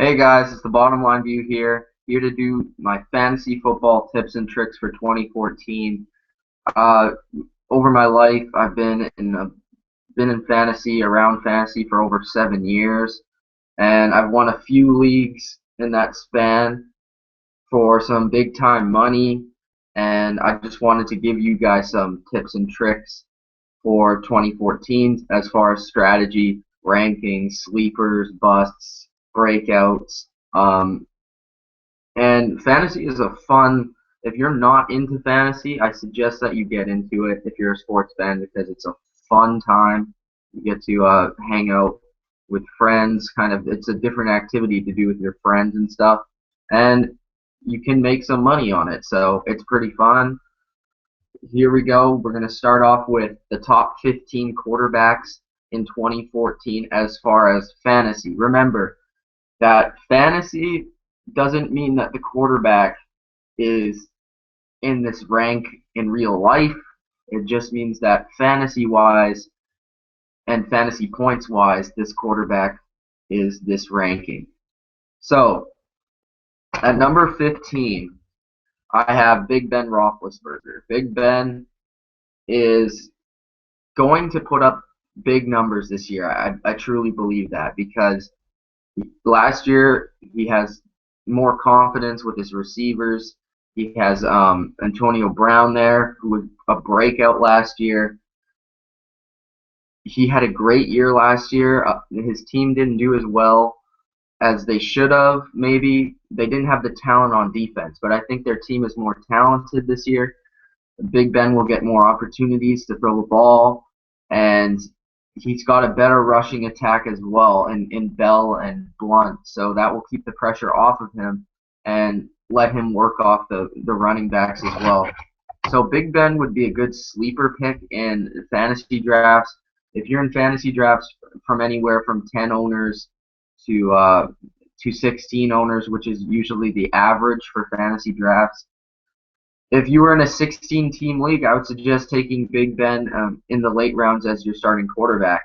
Hey guys, it's the Bottom Line View here to do my fantasy football tips and tricks for 2014. Uh, Over my life, I've been in fantasy, around fantasy for over 7 years, and I've won a few leagues in that span for some big time money. And I just wanted to give you guys some tips and tricks for 2014 as far as strategy, rankings, sleepers, busts, breakouts. Um, and fantasy is a fun, if you're not into fantasy, I suggest that you get into it if you're a sports fan because it's a fun time. You get to hang out with friends, it's a different activity to do with your friends and stuff. And you can make some money on it, so it's pretty fun. Here we go. We're going to start off with the top 15 quarterbacks in 2014 as far as fantasy. Remember that fantasy doesn't mean that the quarterback is in this rank in real life. It just means that fantasy wise and fantasy points wise, this quarterback is this ranking. So at number 15, I have Big Ben Roethlisberger. Big Ben is going to put up big numbers this year. I truly believe that because last year he has more confidence with his receivers. He has Antonio Brown there, who was a breakout last year. He had a great year last year. His team didn't do as well as they should have. Maybe they didn't have the talent on defense, but I think their team is more talented this year. Big Ben will get more opportunities to throw the ball, and he's got a better rushing attack as well in Bell and Blunt, so that will keep the pressure off of him and let him work off the running backs as well. So Big Ben would be a good sleeper pick in fantasy drafts. If you're in fantasy drafts from anywhere from 10 owners to 16 owners, which is usually the average for fantasy drafts, if you were in a 16-team league, I would suggest taking Big Ben in the late rounds as your starting quarterback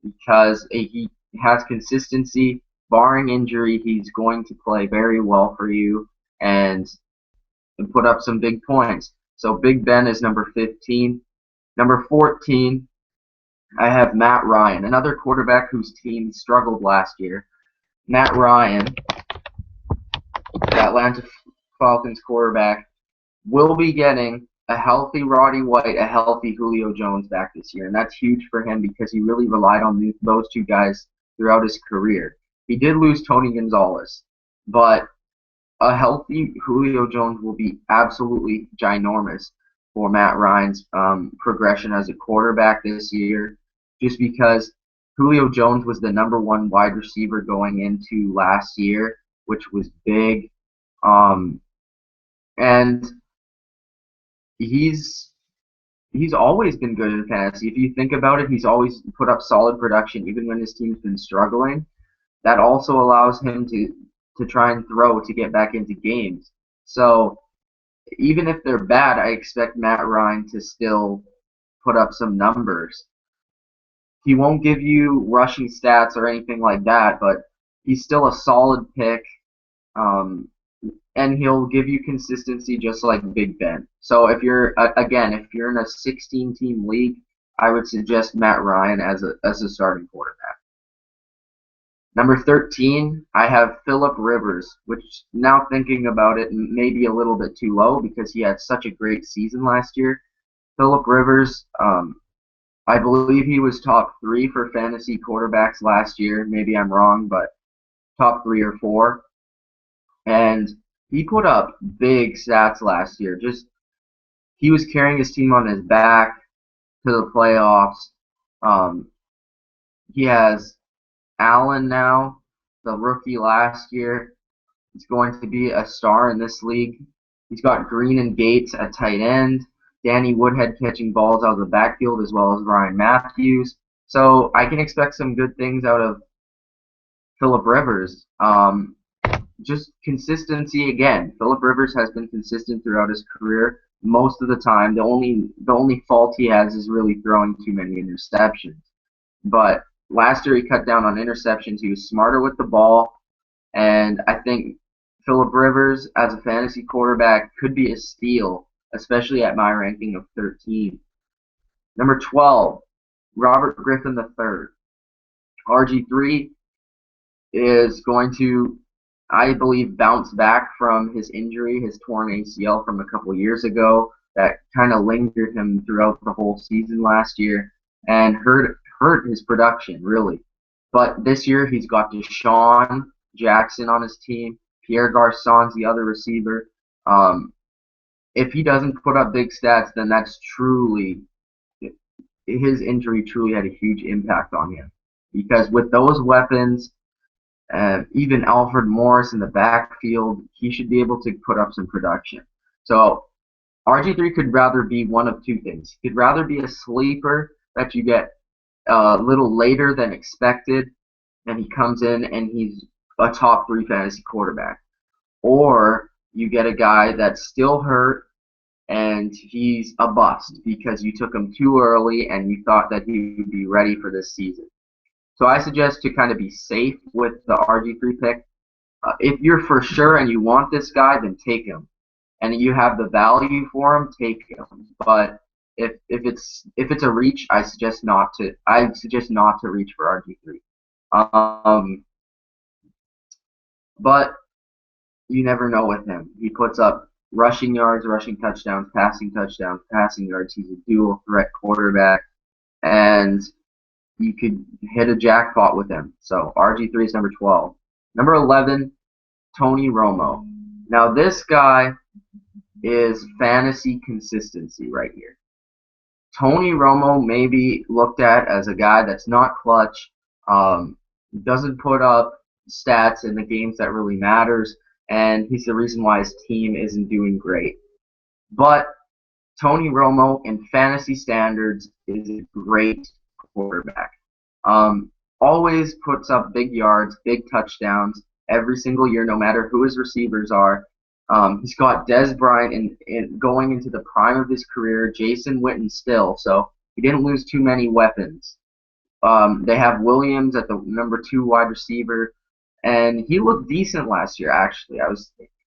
because he has consistency. Barring injury, he's going to play very well for you and put up some big points. So Big Ben is number 15. Number 14, I have Matt Ryan, another quarterback whose team struggled last year. Matt Ryan, the Atlanta Falcons quarterback, will be getting a healthy Roddy White, a healthy Julio Jones back this year, and that's huge for him because he really relied on those two guys throughout his career. He did lose Tony Gonzalez, but a healthy Julio Jones will be absolutely ginormous for Matt Ryan's progression as a quarterback this year, just because Julio Jones was the number one wide receiver going into last year, which was big. And he's always been good in fantasy. If you think about it, he's always put up solid production even when his team's been struggling. That also allows him to try and throw to get back into games. So even if they're bad, I expect Matt Ryan to still put up some numbers. He won't give you rushing stats or anything like that, but he's still a solid pick. And he'll give you consistency just like Big Ben. So if you're if you're in a 16-team league, I would suggest Matt Ryan as a starting quarterback. Number 13, I have Phillip Rivers, which now thinking about it may be a little bit too low because he had such a great season last year. Phillip Rivers, I believe he was top 3 for fantasy quarterbacks last year. Maybe I'm wrong, but top 3 or 4. And he put up big stats last year. He was carrying his team on his back to the playoffs. He has Allen now, the rookie last year. He's going to be a star in this league. He's got Green and Gates at tight end. Danny Woodhead catching balls out of the backfield as well as Ryan Matthews. So I can expect some good things out of Phillip Rivers. Just consistency again. Phillip Rivers has been consistent throughout his career most of the time. The only fault he has is really throwing too many interceptions. But last year he cut down on interceptions. He was smarter with the ball. And I think Phillip Rivers as a fantasy quarterback could be a steal, especially at my ranking of 13. Number 12, Robert Griffin III. RG3 is going to, I believe, bounce back from his injury, his torn ACL from a couple years ago that kind of lingered him throughout the whole season last year and hurt his production, really. But this year he's got Deshaun Jackson on his team. Pierre Garcon's the other receiver. If he doesn't put up big stats, then that's truly, his injury truly had a huge impact on him. Because with those weapons, even Alfred Morris in the backfield, he should be able to put up some production. So RG3 could rather be one of two things. He could rather be a sleeper that you get a little later than expected, and he comes in and he's a top 3 fantasy quarterback. Or you get a guy that's still hurt and he's a bust because you took him too early and you thought that he would be ready for this season. So I suggest to kind of be safe with the RG3 pick. If you're for sure and you want this guy, then take him. And you have the value for him, take him. But if it's a reach, I suggest not to reach for RG3. But you never know with him. He puts up rushing yards, rushing touchdowns, passing yards. He's a dual threat quarterback, and you could hit a jackpot with him. So RG3 is number 12. Number 11, Tony Romo. Now this guy is fantasy consistency right here. Tony Romo may be looked at as a guy that's not clutch, doesn't put up stats in the games that really matters, and he's the reason why his team isn't doing great. But Tony Romo, in fantasy standards, is a great quarterback. Always puts up big yards, big touchdowns every single year, no matter who his receivers are. He's got Dez Bryant going into the prime of his career, Jason Witten still, so he didn't lose too many weapons. They have Williams at the number 2 wide receiver, and he looked decent last year, actually.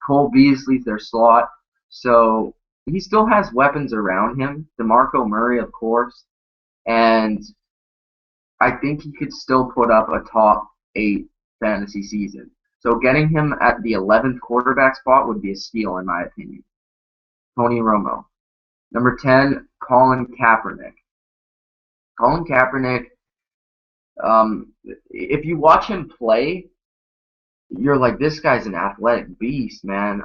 Cole Beasley's their slot, so he still has weapons around him. DeMarco Murray, of course, and I think he could still put up a top 8 fantasy season. So getting him at the 11th quarterback spot would be a steal, in my opinion. Tony Romo. Number 10, Colin Kaepernick. Colin Kaepernick, if you watch him play, you're like, this guy's an athletic beast, man.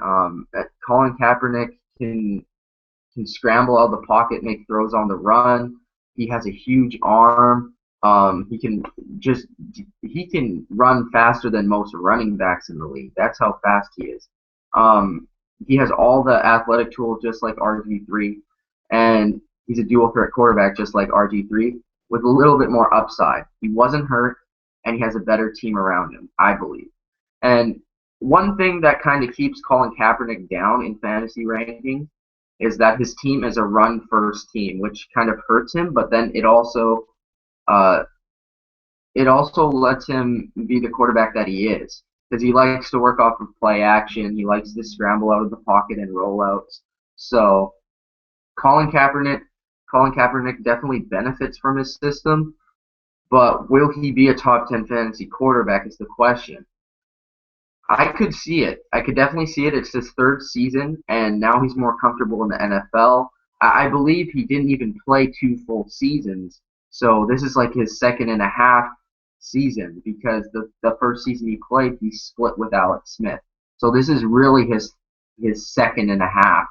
Colin Kaepernick can scramble out of the pocket, make throws on the run. He has a huge arm. He can run faster than most running backs in the league. That's how fast he is. He has all the athletic tools just like RG3, and he's a dual threat quarterback just like RG3 with a little bit more upside. He wasn't hurt, and he has a better team around him, I believe. And one thing that kind of keeps Colin Kaepernick down in fantasy rankings is that his team is a run-first team, which kind of hurts him, but then it also lets him be the quarterback that he is, because he likes to work off of play action. He likes to scramble out of the pocket and rollouts. So Colin Kaepernick definitely benefits from his system, but will he be a top 10 fantasy quarterback is the question. I could see it. I could definitely see it. It's his 3rd season, and now he's more comfortable in the NFL. I believe he didn't even play 2 full seasons, so this is like his 2.5 season, because the first season he played, he split with Alex Smith. So this is really his 2.5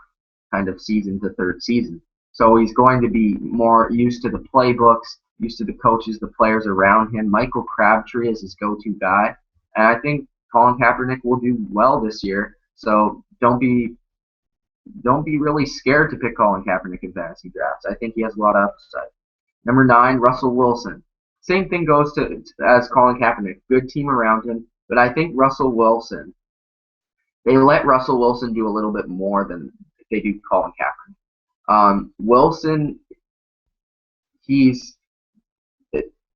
kind of season to 3rd season. So he's going to be more used to the playbooks, used to the coaches, the players around him. Michael Crabtree is his go-to guy, and I think Colin Kaepernick will do well this year. So don't be really scared to pick Colin Kaepernick in fantasy drafts. I think he has a lot of upside. Number 9, Russell Wilson. Same thing goes as Colin Kaepernick. Good team around him, but I think Russell Wilson, they let Russell Wilson do a little bit more than they do Colin Kaepernick. Wilson,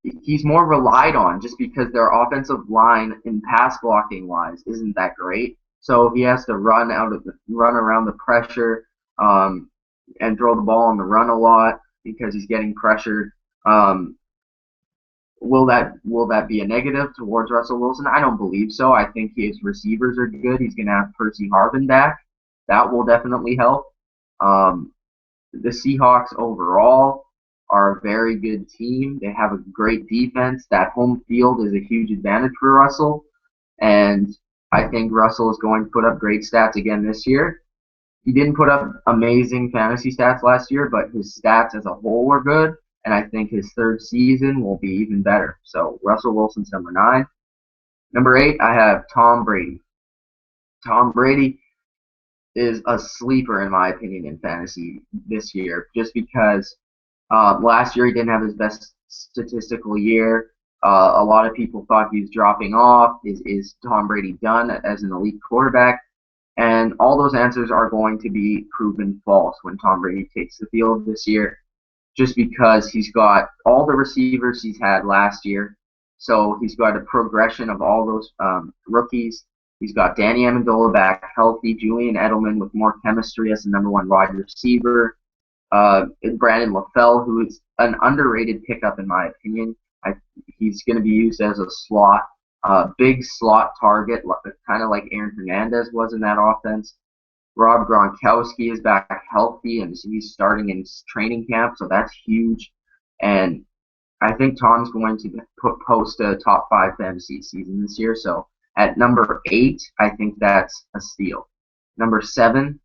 he's more relied on just because their offensive line in pass blocking wise isn't that great. So he has to run around the pressure, and throw the ball on the run a lot because he's getting pressured. Um, will that be a negative towards Russell Wilson? I don't believe so. I think his receivers are good. He's going to have Percy Harvin back. That will definitely help. Um, the Seahawks overall are a very good team. They have a great defense. That home field is a huge advantage for Russell. And I think Russell is going to put up great stats again this year. He didn't put up amazing fantasy stats last year, but his stats as a whole were good. And I think his third season will be even better. So Russell Wilson's number 9. Number 8, I have Tom Brady. Tom Brady is a sleeper, in my opinion, in fantasy this year, just because last year he didn't have his best statistical year. A lot of people thought he was dropping off. Is Tom Brady done as an elite quarterback? And all those answers are going to be proven false when Tom Brady takes the field this year, just because he's got all the receivers he's had last year. So he's got a progression of all those rookies. He's got Danny Amendola back healthy, Julian Edelman with more chemistry as the number 1 wide receiver, Brandon LaFell, who is an underrated pickup in my opinion. He's going to be used as a slot, big slot target, kind of like Aaron Hernandez was in that offense. Rob Gronkowski is back healthy, and he's starting in training camp, so that's huge. And I think Tom's going to post a top 5 fantasy season this year. So at number 8, I think that's a steal. Number 7,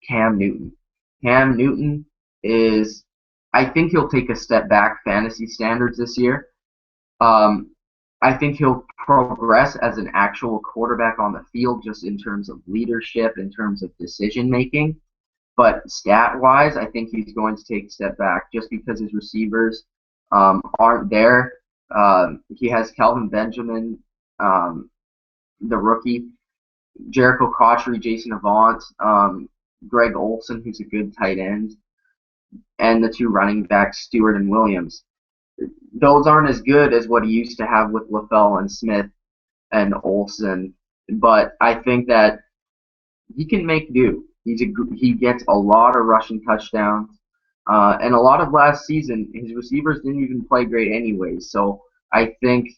Cam Newton. Cam Newton is, I think he'll take a step back fantasy standards this year. I think he'll progress as an actual quarterback on the field, just in terms of leadership, in terms of decision making. But stat-wise, I think he's going to take a step back just because his receivers aren't there. He has Kelvin Benjamin, the rookie, Jericho Cotchery, Jason Avant, Greg Olsen, who's a good tight end, and the 2 running backs, Stewart and Williams. Those aren't as good as what he used to have with LaFell and Smith and Olsen, but I think that he can make do. He gets a lot of rushing touchdowns, and a lot of last season his receivers didn't even play great anyways. So I think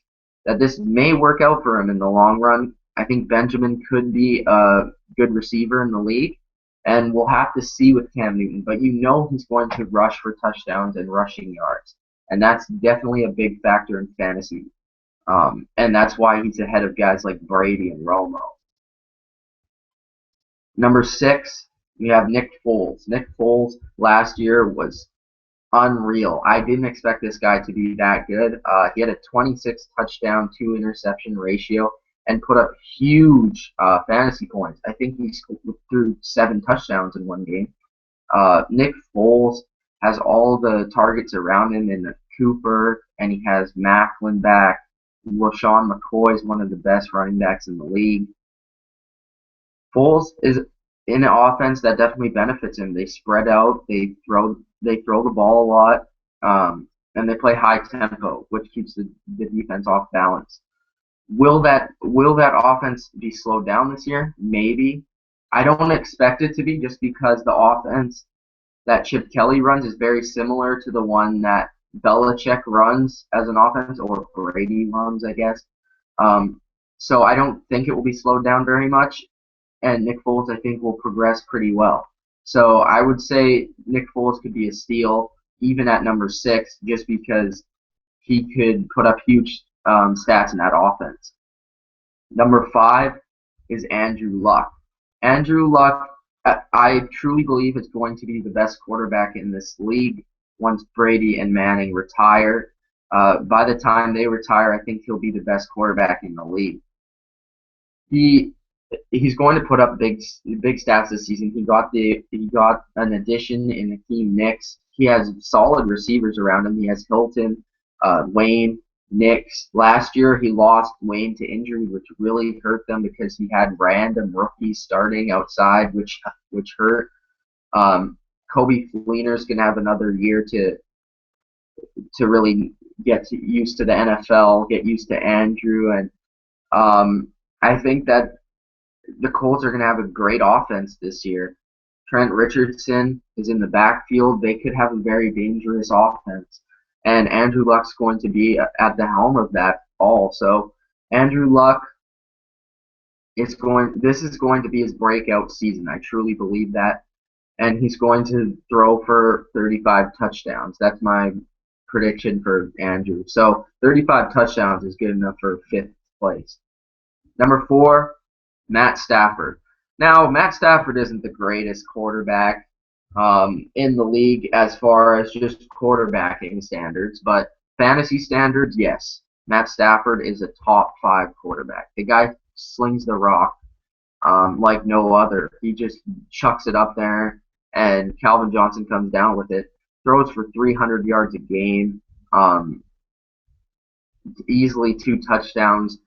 that this may work out for him in the long run. I think Benjamin could be a good receiver in the league, and we'll have to see with Cam Newton. But he's going to rush for touchdowns and rushing yards, and that's definitely a big factor in fantasy. And that's why he's ahead of guys like Brady and Romo. Number 6, we have Nick Foles. Nick Foles last year was unreal. I didn't expect this guy to be that good. He had a 26 touchdown, 2 interception ratio and put up huge fantasy points. I think he threw 7 touchdowns in one game. Nick Foles has all the targets around him in Cooper, and he has Macklin back. LaShawn McCoy is one of the best running backs in the league. Foles is in an offense that definitely benefits him. They spread out, they throw the ball a lot, and they play high tempo, which keeps the defense off balance. Will that offense be slowed down this year? Maybe. I don't expect it to be, just because the offense that Chip Kelly runs is very similar to the one that Belichick runs as an offense, or Brady runs, I guess. So I don't think it will be slowed down very much, and Nick Foles, I think, will progress pretty well. So I would say Nick Foles could be a steal, even at number 6, just because he could put up huge stats in that offense. Number 5 is Andrew Luck. Andrew Luck, I truly believe, is going to be the best quarterback in this league once Brady and Manning retire. By the time they retire, I think he'll be the best quarterback in the league. He's going to put up big stats this season. He got an addition in Hakeem Nicks. He has solid receivers around him. He has Hilton, Wayne, Nicks. Last year he lost Wayne to injury, which really hurt them because he had random rookies starting outside, which hurt. Kobe Fleener's gonna have another year to really used to the NFL, get used to Andrew, and I think that the Colts are going to have a great offense this year. Trent Richardson is in the backfield. They could have a very dangerous offense. And Andrew Luck's going to be at the helm of that all. So Andrew Luck this is going to be his breakout season. I truly believe that. And he's going to throw for 35 touchdowns. That's my prediction for Andrew. So 35 touchdowns is good enough for 5th place. Number 4, Matt Stafford. Now, Matt Stafford isn't the greatest quarterback in the league as far as just quarterbacking standards, but fantasy standards, yes. Matt Stafford is a top 5 quarterback. The guy slings the rock like no other. He just chucks it up there, and Calvin Johnson comes down with it. Throws for 300 yards a game, easily 2 touchdowns.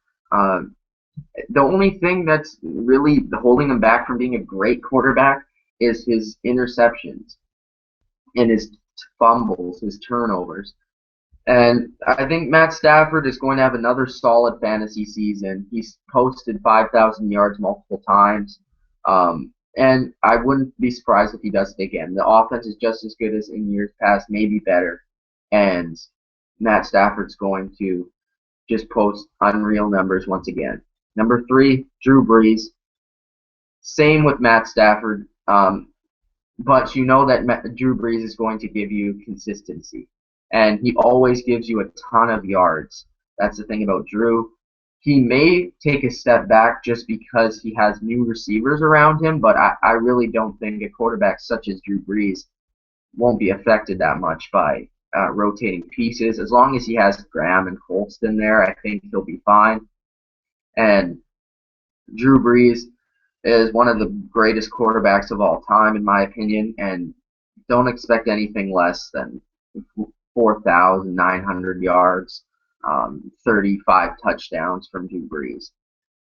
The only thing that's really holding him back from being a great quarterback is his interceptions and his fumbles, his turnovers. And I think Matt Stafford is going to have another solid fantasy season. He's posted 5,000 yards multiple times. And I wouldn't be surprised if he does it again. The offense is just as good as in years past, maybe better. And Matt Stafford's going to just post unreal numbers once again. Number 3, Drew Brees. Same with Matt Stafford, but you know that Drew Brees is going to give you consistency, and he always gives you a ton of yards. That's the thing about Drew. He may take a step back just because he has new receivers around him, but I really don't think a quarterback such as Drew Brees won't be affected that much by rotating pieces. As long as he has Graham and Colston there, I think he'll be fine. And Drew Brees is one of the greatest quarterbacks of all time, in my opinion, and don't expect anything less than 4,900 yards, 35 touchdowns from Drew Brees.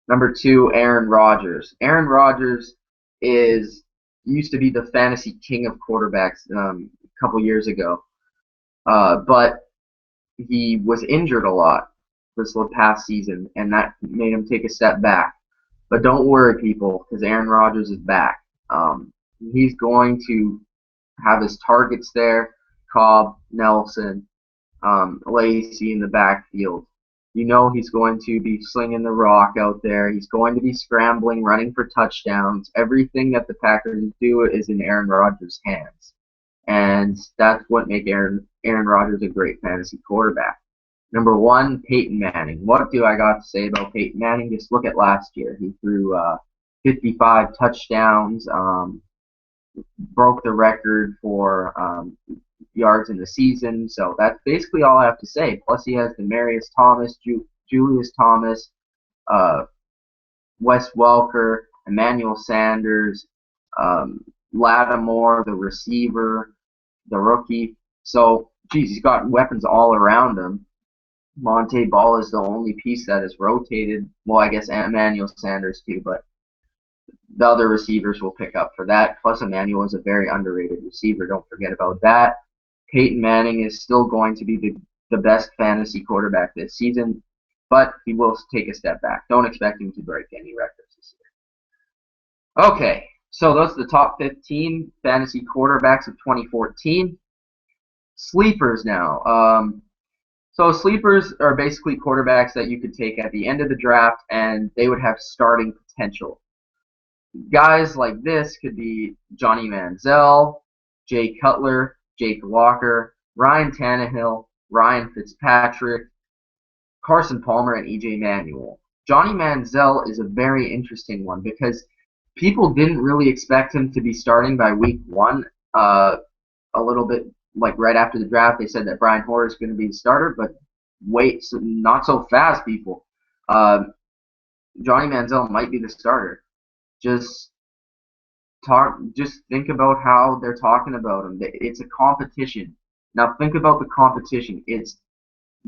Number 2, Aaron Rodgers. Aaron Rodgers used to be the fantasy king of quarterbacks a couple years ago, but he was injured a lot this past season, and that made him take a step back. But don't worry, people, because Aaron Rodgers is back. He's going to have his targets there, Cobb, Nelson, Lacey in the backfield. You know he's going to be slinging the rock out there. He's going to be scrambling, running for touchdowns. Everything that the Packers do is in Aaron Rodgers' hands. And that's what makes Aaron Rodgers a great fantasy quarterback. Number 1, Peyton Manning. What do I got to say about Peyton Manning? Just look at last year. He threw 55 touchdowns, broke the record for yards in the season. So that's basically all I have to say. Plus he has Demaryius Thomas, Julius Thomas, Wes Welker, Emmanuel Sanders, Lattimore, the receiver, the rookie. So, geez, he's got weapons all around him. Monte Ball is the only piece that is rotated. Well, I guess Emmanuel Sanders too, but the other receivers will pick up for that. Plus, Emmanuel is a very underrated receiver. Don't forget about that. Peyton Manning is still going to be the best fantasy quarterback this season, but he will take a step back. Don't expect him to break any records this year. Okay, so those are the top 15 fantasy quarterbacks of 2014. Sleepers now. So sleepers are basically quarterbacks that you could take at the end of the draft, and they would have starting potential. Guys like this could be Johnny Manziel, Jay Cutler, Jake Walker, Ryan Tanehill, Ryan Fitzpatrick, Carson Palmer, and E.J. Manuel. Johnny Manziel is a very interesting one because people didn't really expect him to be starting by week 1. A little bit like right after the draft, they said that Brian Hoyer is going to be the starter, but wait, so not so fast, people. Johnny Manziel might be the starter. Just think about how they're talking about him. It's a competition. Now think about the competition. It's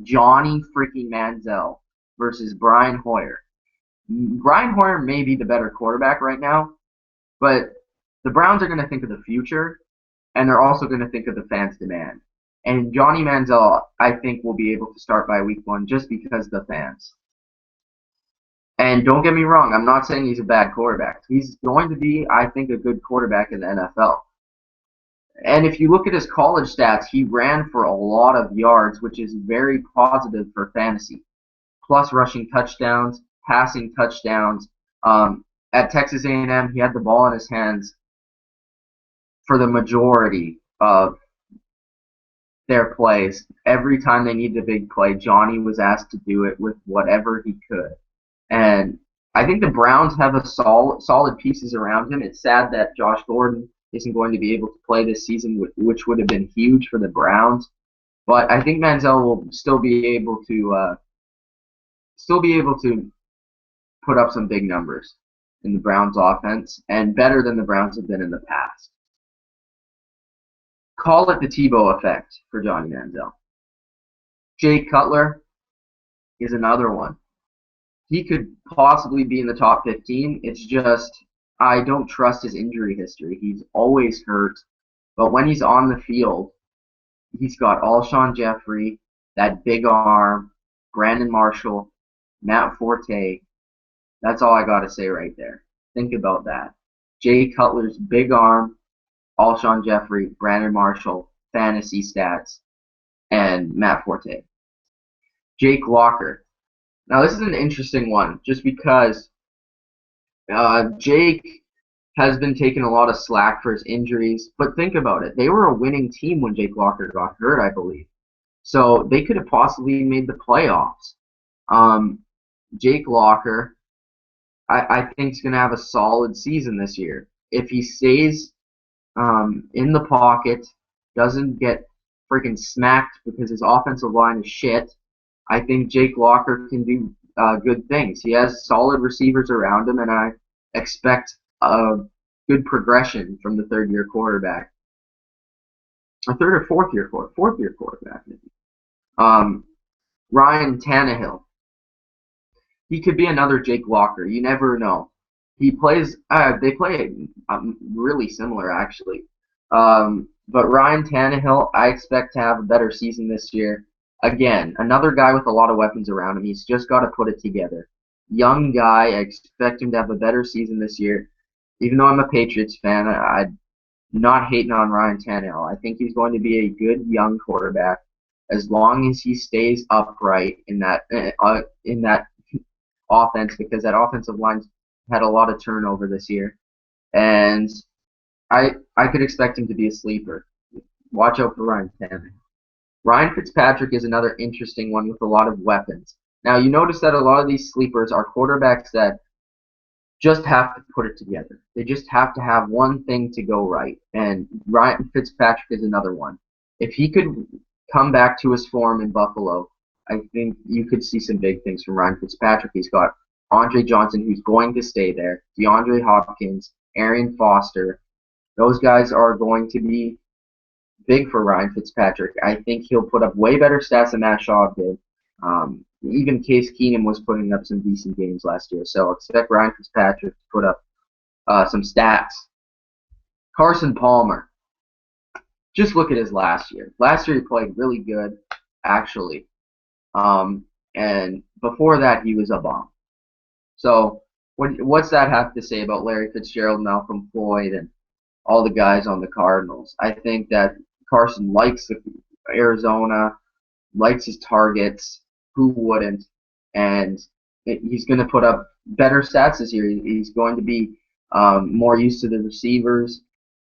Johnny freaking Manziel versus Brian Hoyer. Brian Hoyer may be the better quarterback right now, but the Browns are going to think of the future, and they're also going to think of the fans' demand. And Johnny Manziel, I think, will be able to start by week 1 just because of the fans. And don't get me wrong, I'm not saying he's a bad quarterback. He's going to be, I think, a good quarterback in the NFL. And if you look at his college stats, he ran for a lot of yards, which is very positive for fantasy. Plus rushing touchdowns, passing touchdowns. At Texas A&M, he had the ball in his hands for the majority of their plays. Every time they needed a big play, Johnny was asked to do it with whatever he could. And I think the Browns have a solid pieces around him. It's sad that Josh Gordon isn't going to be able to play this season, which would have been huge for the Browns. But I think Manziel will still be able to put up some big numbers in the Browns offense, and better than the Browns have been in the past. Call it the Tebow effect for Johnny Manziel. Jay Cutler is another one. He could possibly be in the top 15. It's just I don't trust his injury history. He's always hurt, but when he's on the field, he's got Alshon Jeffrey, that big arm, Brandon Marshall, Matt Forte. That's all I got to say right there. Think about that. Jay Cutler's big arm, Alshon Jeffrey, Brandon Marshall, fantasy stats, and Matt Forte. Jake Locker. Now, this is an interesting one, just because Jake has been taking a lot of slack for his injuries. But think about it. They were a winning team when Jake Locker got hurt, I believe. So they could have possibly made the playoffs. Jake Locker, I think, is going to have a solid season this year. If he stays in the pocket, doesn't get freaking smacked because his offensive line is shit, I think Jake Locker can do good things. He has solid receivers around him, and I expect a good progression from the third-year quarterback. A third or fourth-year quarterback, maybe. Ryan Tanehill. He could be another Jake Locker. You never know. They play really similar, actually. But Ryan Tanehill, I expect to have a better season this year. Again, another guy with a lot of weapons around him. He's just got to put it together. Young guy. I expect him to have a better season this year. Even though I'm a Patriots fan, I'm not hating on Ryan Tannehill. I think he's going to be a good young quarterback as long as he stays upright in that offense, because that offensive line's had a lot of turnover this year. And I could expect him to be a sleeper. Watch out for Ryan Tannehill. Ryan Fitzpatrick is another interesting one with a lot of weapons. Now, you notice that a lot of these sleepers are quarterbacks that just have to put it together. They just have to have one thing to go right. And Ryan Fitzpatrick is another one. If he could come back to his form in Buffalo, I think you could see some big things from Ryan Fitzpatrick. He's got Andre Johnson, who's going to stay there, DeAndre Hopkins, Arian Foster. Those guys are going to be big for Ryan Fitzpatrick. I think he'll put up way better stats than Matt Schaub did. Even Case Keenum was putting up some decent games last year. So expect Ryan Fitzpatrick to put up some stats. Carson Palmer. Just look at his last year. Last year he played really good, actually. And before that he was a bomb. So what's that have to say about Larry Fitzgerald, Malcolm Floyd, and all the guys on the Cardinals? I think that Carson likes Arizona, likes his targets. Who wouldn't? And he's going to put up better stats this year. He's going to be more used to the receivers,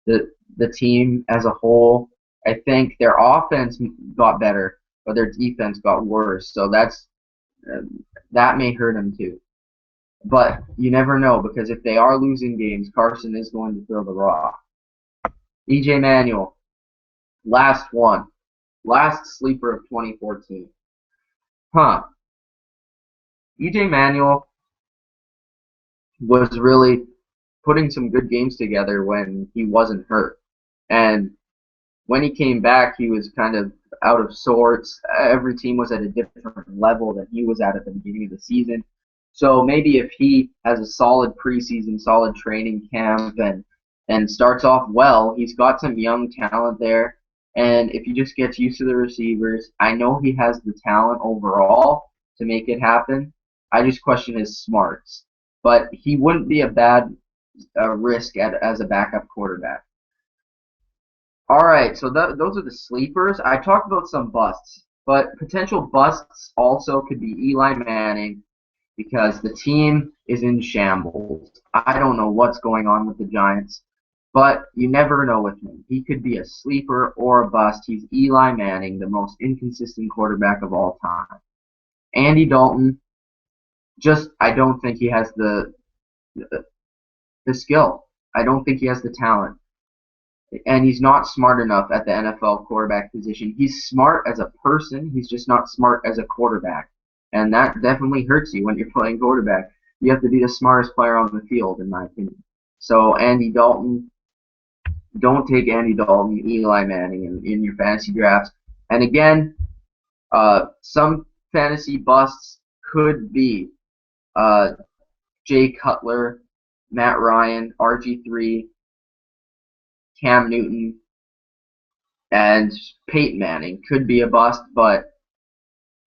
the team as a whole. I think their offense got better, but their defense got worse. So that may hurt him too. But you never know, because if they are losing games, Carson is going to throw the rock. E.J. Manuel, last sleeper of 2014. E.J. Manuel was really putting some good games together when he wasn't hurt. And when he came back, he was kind of out of sorts. Every team was at a different level than he was at the beginning of the season. So maybe if he has a solid preseason, solid training camp, and starts off well, he's got some young talent there. And if he just gets used to the receivers, I know he has the talent overall to make it happen. I just question his smarts. But he wouldn't be a bad risk as a backup quarterback. All right, so those are the sleepers. I talked about some busts, but potential busts also could be Eli Manning because the team is in shambles. I don't know what's going on with the Giants, but you never know with him. He could be a sleeper or a bust. He's Eli Manning, the most inconsistent quarterback of all time. Andy Dalton, just I don't think he has the skill. I don't think he has the talent. And he's not smart enough at the NFL quarterback position. He's smart as a person. He's just not smart as a quarterback. And that definitely hurts you when you're playing quarterback. You have to be the smartest player on the field, in my opinion. So Andy Dalton, don't take Andy Dalton, Eli Manning in your fantasy drafts. And again, some fantasy busts could be Jay Cutler, Matt Ryan, RG3, Cam Newton, and Peyton Manning could be a bust, but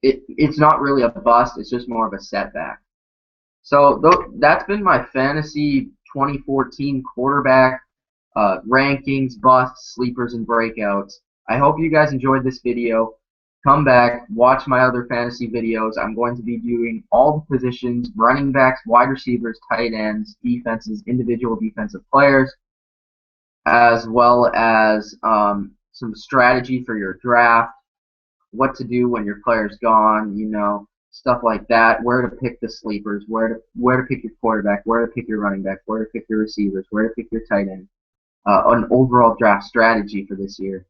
it's not really a bust. It's just more of a setback. So that's been my fantasy 2014 quarterback rankings, busts, sleepers, and breakouts. I hope you guys enjoyed this video. Come back, watch my other fantasy videos. I'm going to be doing all the positions, running backs, wide receivers, tight ends, defenses, individual defensive players, as well as some strategy for your draft, what to do when your player's gone, stuff like that, where to pick the sleepers, where to pick your quarterback, where to pick your running back, where to pick your receivers, where to pick your tight end, an overall draft strategy for this year.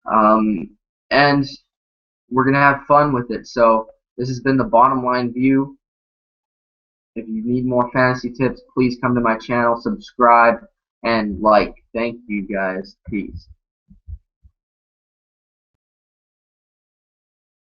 And we're going to have fun with it. So this has been the Bottom Line View. If you need more fantasy tips, please come to my channel, subscribe, and like. Thank you guys. Peace.